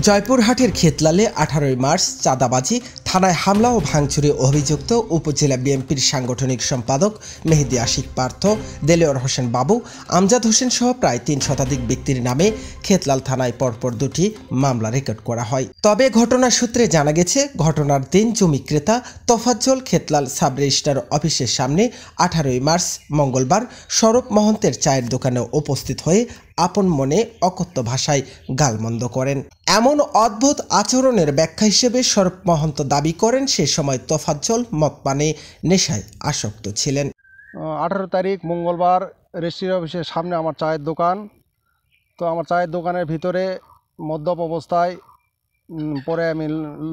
জয়পুরহাটের খেতলালে 18 মার্চ চাঁদাবাজি, থানায় হামলা ও ভাঙচুরে অভিযুক্ত উপজেলা বিএনপির সাংগঠনিক সম্পাদক মেহেদী আশিক পার্থ, দেলোয়ার হোসেন বাবু, আমজাদ হোসেন সহ প্রায় 3 শতাধিক ব্যক্তির নামে খেতলাল থানায় পরপর 2টি মামলা রেকর্ড করা হয়। তবে ঘটনার সূত্রে জানা গেছে, ঘটনার দিন জমি ক্রেতা তোফাজ্জল খেতলাল সাব রেজিস্ট্রার অফিসের সামনে 18 মার্চ মঙ্গলবার সৌরভ মহন্তের চায়ের দোকানে উপস্থিত হয়ে আপন মনে অকথ্য ভাষায় গালমন্দ করেন। এমন অদ্ভুত আচরণের ব্যাখ্যা হিসেবে সৌরভ মহন্ত দাবি করেন সে সময় তোফাজ্জল মদপানে নেশায় আসক্ত ছিলেন। 18 তারিখ মঙ্গলবার রেজিস্ট্রি অফিসের সামনে আমার চায়ের দোকান। তো আমার চায়ের দোকানের ভিতরে মদ্যপ অবস্থায় পরে আমি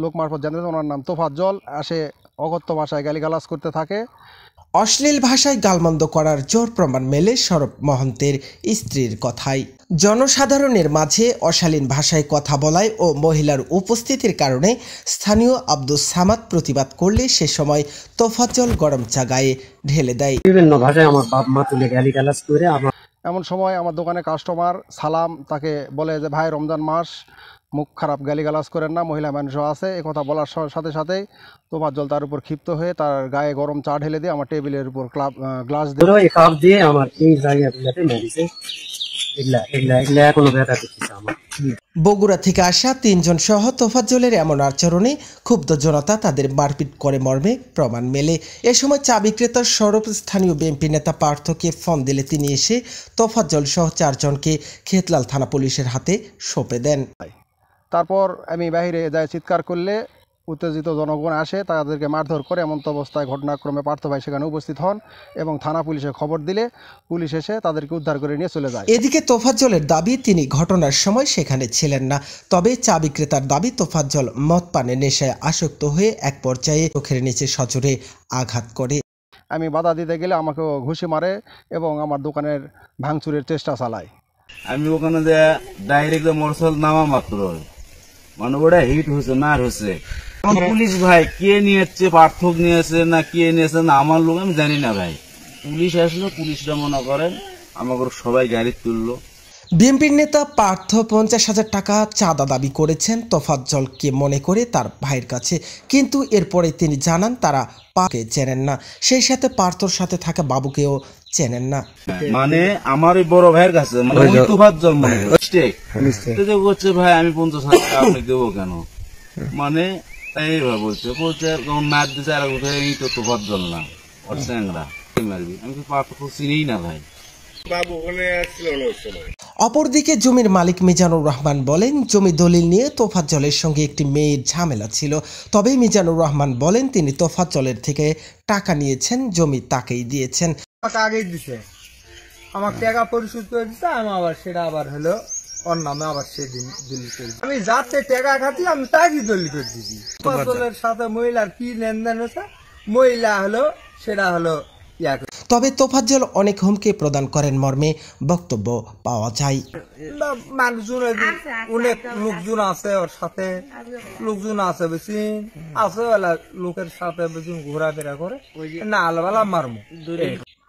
লোক মারফত জানতে ওনার নাম তোফাজ্জল আসে অকথ্য ভাষায় গালিগালাজ করতে থাকে। অশ্লীল ভাষায় গালমন্দ করার জোর প্রমাণ মেলে সৌরভ মহন্তের স্ত্রীর কথায়। জনসাধারণের মাঝে অশালীন ভাষায় কথা বলায় ও মহিলার উপস্থিতির কারণে স্থানীয় আব্দুস সামাদ প্রতিবাদ করলে সে সময় তোফাজ্জল গরম চা গায়ে ঢেলে দেয়। বিভিন্ন ভাষায় আমার বাপ মা তুলে গালিগালাজ করে। এমন সময় আমার দোকানে কাস্টমার সালাম তাকে বলে যে ভাই রমজান মাস, মুখ খারাপ গালিগালাজ করেন না, মহিলা মানুষও আছে। এ কথা বলার সাথে সাথেই তোফাজ্জল তার উপর ক্ষিপ্ত হয়ে তার গায়ে গরম চা ঢেলে দিয়ে আমার টেবিলের উপর গ্লাস দিয়ে আমার এই জায়গাগুলোতে মেরেছে। বগুড়া থেকে আসা 3 জন সহ তোফাজ্জলের এমন আচরণে ক্ষুব্ধ জনতা তাদের মারপিট করে মর্মে প্রমাণ মেলে। এ সময় চা বিক্রেতা সৌরভ স্থানীয় বিএনপি নেতা পার্থকে ফোন দিলে তিনি এসে তোফাজ্জল সহ 4 জনকে খেতলাল থানা পুলিশের হাতে সঁপে দেন। তারপর আমি বাইরে যাই, চিৎকার করলে উত্তেজিত জনগণ আসে, তাদেরকে মারধর করে। এমন অবস্থায় ঘটনাক্রমে পার্থ ভাই সেখানে উপস্থিত হন এবং থানা পুলিশে খবর দিলে পুলিশ এসে তাদেরকে উদ্ধার করে নিয়ে চলে যায়। এদিকে তোফাজ্জলের দাবি তিনি ঘটনার সময় সেখানে ছিলেন না। তবে চা বিক্রেতার দাবি তোফাজ্জল মদ পানে নেশায় আসক্ত হয়ে এক পর্যায়ে চোখের নিচে সজোরে আঘাত করে। আমি বাধা দিতে গেলে আমাকেও ঘুষি মারে এবং আমার দোকানের ভাঙচুরের চেষ্টা চালায়। আমি ওখানে যে ডাইরেক্ট মোটরসাইকেল নামা মাত্র মানে ওটা হিট হয়েছে না হয়েছে। পুলিশ ভাই কে নিয়েছে, পার্থক নিয়েছে না কে নিয়েছে না আমার লোক আমি জানি না ভাই। পুলিশ আসলো, পুলিশরা মনে করেন আমাকে সবাই গাড়ি তুললো। বিএনপির নেতা পার্থ 50,000 টাকা চাঁদা দাবি করেছেন তোফাজ্জলকে মনে করে তার ভাইয়ের কাছে, কিন্তু এরপরে তিনি জানান তারা পাকে চেনেন না, সেই সাথে পার্থর সাথে থাকা বাবুকেও চেনেন না। মানে আমার ওই বড় ভাইয়ের কাছে তোফাজ্জল মনে করছে ভাই আমি 50,000 টাকা আপনি দেবো কেন, মানে এইভাবে বলছে মার দিচ্ছে আর এই তো তোফাজ্জল না ওর চ্যাংরা মারবি। আমি তো পার্থ চিনিই না ভাই। অপরদিকে জমির মালিক মিজানুর রহমান বলেন, জমি দলিল নিয়ে তোফাজ্জলের সঙ্গে একটি মেয়ের ঝামেলা ছিল। তবে মিজানুর রহমান বলেন তিনি তোফাজ্জলের থেকে টাকা নিয়েছেন, জমি তাকেই দিয়েছেন। আগেই দিছে, আমার টাকা পরিশোধ করে দিচ্ছে, আমি আবার সেটা আবার হলো ওর নামে আবার সেদিন দলিল করে। আমি যাতে টাকা খাচ্ছি আমি তাকেই দলিল করে দিচ্ছি। তোফাজ্জলের সাথে মহিলার কি লেনদেন হচ্ছে, মহিলা হলো সেটা হলো ইয়া। তবে তোফাজ্জল অনেক হুমকি প্রদান করেন মর্মে বক্তব্য পাওয়া যায়। মানুষজন অনেক লোকজন আছে, ওর সাথে লোকজন আছে বেশি আছে, লোকের সাথে বেশি ঘোরাফেরা করে না আলাদা মারমু।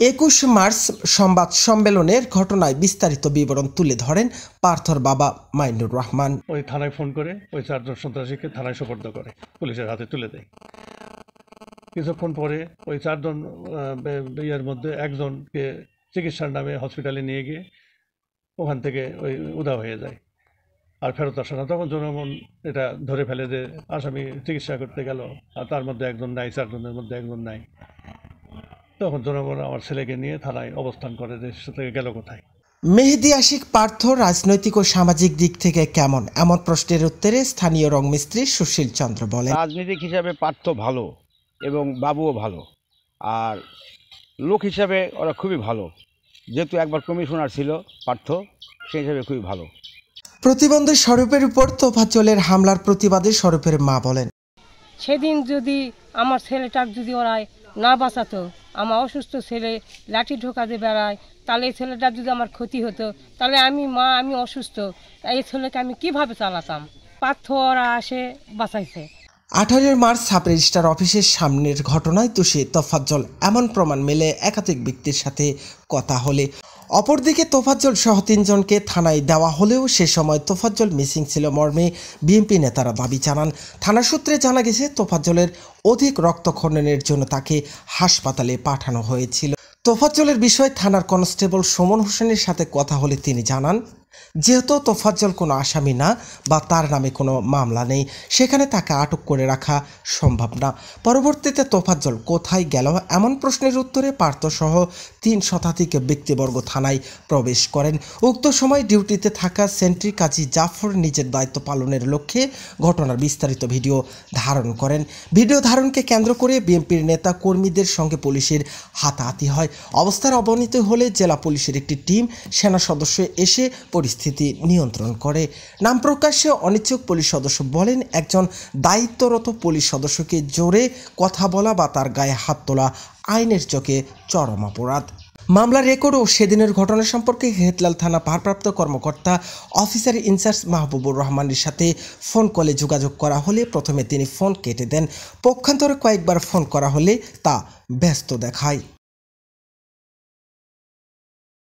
21 মার্চ সংবাদ সম্মেলনের ঘটনায় বিস্তারিত বিবরণ তুলে ধরেন পার্থর বাবা মাইনুর রহমান। ওই থানায় ফোন করে ওই 4 জন সন্ত্রাসীকে থানায় সোপর্দ করে পুলিশের হাতে তুলে দেয়। কিছুক্ষণ পরে ওই 4 জন ইয়ের মধ্যে একজনকে চিকিৎসার নামে হসপিটালে নিয়ে গিয়ে ওখান থেকে ওই উধাও হয়ে যায় আর ফেরত আসে না। তখন জনগণ এটা ধরে ফেলে যে আসামি চিকিৎসা করতে গেল আর তার মধ্যে একজন নাই, 4 জনের মধ্যে একজন নাই। তখন জনগণ আমার ছেলেকে নিয়ে থানায় অবস্থান করে যে সে থেকে গেল কোথায়। মেহেদী আশিক পার্থ রাজনৈতিক ও সামাজিক দিক থেকে কেমন, এমন প্রশ্নের উত্তরে স্থানীয় রংমিস্ত্রি সুশীল চন্দ্র বলেন, রাজনৈতিক হিসাবে পার্থ ভালো এবং বাবুও ভালো, আর লোক হিসাবে ওরা খুবই ভালো, যেহেতু একবার কমিশনার ছিল পার্থ, সেই হিসাবে খুবই ভালো। প্রতিবন্ধী স্বরূপের উপর তোফাজ্জলের হামলার প্রতিবাদে স্বরূপের মা বলেন, সেদিন যদি আমার ছেলেটাকে যদি ওরা না বাঁচাতো, আমার অসুস্থ ছেলে লাঠি ঢোকাতে বেড়ায়, তাহলে এই ছেলেটার যদি আমার ক্ষতি হতো, তাহলে আমি অসুস্থ, এই ছেলেকে আমি কিভাবে চালাতাম। পার্থ ওরা আসে বাঁচাইছে। 18 মার্চ সাব রেজিস্ট্রার অফিসের সামনের ঘটনায় দোষী তোফাজ্জল এমন প্রমাণ মেলে একাধিক ব্যক্তির সাথে কথা হলে। অপরদিকে তোফাজ্জল সহ 3 জনকে থানায় দেওয়া হলেও সে সময় তোফাজ্জল মিসিং ছিল মর্মে বিএনপি নেতারা দাবি জানান। থানা সূত্রে জানা গেছে তোফাজ্জলের অধিক রক্তক্ষরণের জন্য তাকে হাসপাতালে পাঠানো হয়েছিল। তোফাজ্জলের বিষয়ে থানার কনস্টেবল সুমন হোসেনের সাথে কথা হলে তিনি জানান, যেহেতু তোফাজ্জল কোনো আসামি না বা তার নামে কোনো মামলা নেই, সেখানে তাকে আটক করে রাখা সম্ভব না। পরবর্তীতে তোফাজ্জল কোথায় গেল এমন প্রশ্নের উত্তরে পার্থসহ 3 শতাধিক ব্যক্তিবর্গ থানায় প্রবেশ করেন। উক্ত সময় ডিউটিতে থাকা সেন্ট্রি কাজী জাফর নিজের দায়িত্ব পালনের লক্ষ্যে ঘটনার বিস্তারিত ভিডিও ধারণ করেন। ভিডিও ধারণকে কেন্দ্র করে বিএনপির নেতা কর্মীদের সঙ্গে পুলিশের হাতাহাতি হয়। অবস্থার অবনতি হলে জেলা পুলিশের একটি টিম সেনা সদস্য এসে পরিস্থিতি নিয়ন্ত্রণ করে। নাম প্রকাশ্যে অনিচ্ছুক পুলিশ সদস্য বলেন, একজন দায়িত্বরত পুলিশ সদস্যকে জোরে কথা বলা বা তার গায়ে হাত তোলা আইনের চোখে চরম অপরাধ। মামলার রেকর্ড ও সেদিনের ঘটনা সম্পর্কে হেতলাল থানা ভারপ্রাপ্ত কর্মকর্তা অফিসার ইনচার্জ মাহবুবুর রহমানের সাথে ফোন কলে যোগাযোগ করা হলে প্রথমে তিনি ফোন কেটে দেন। পক্ষান্তরে কয়েকবার ফোন করা হলে তা ব্যস্ত দেখায়।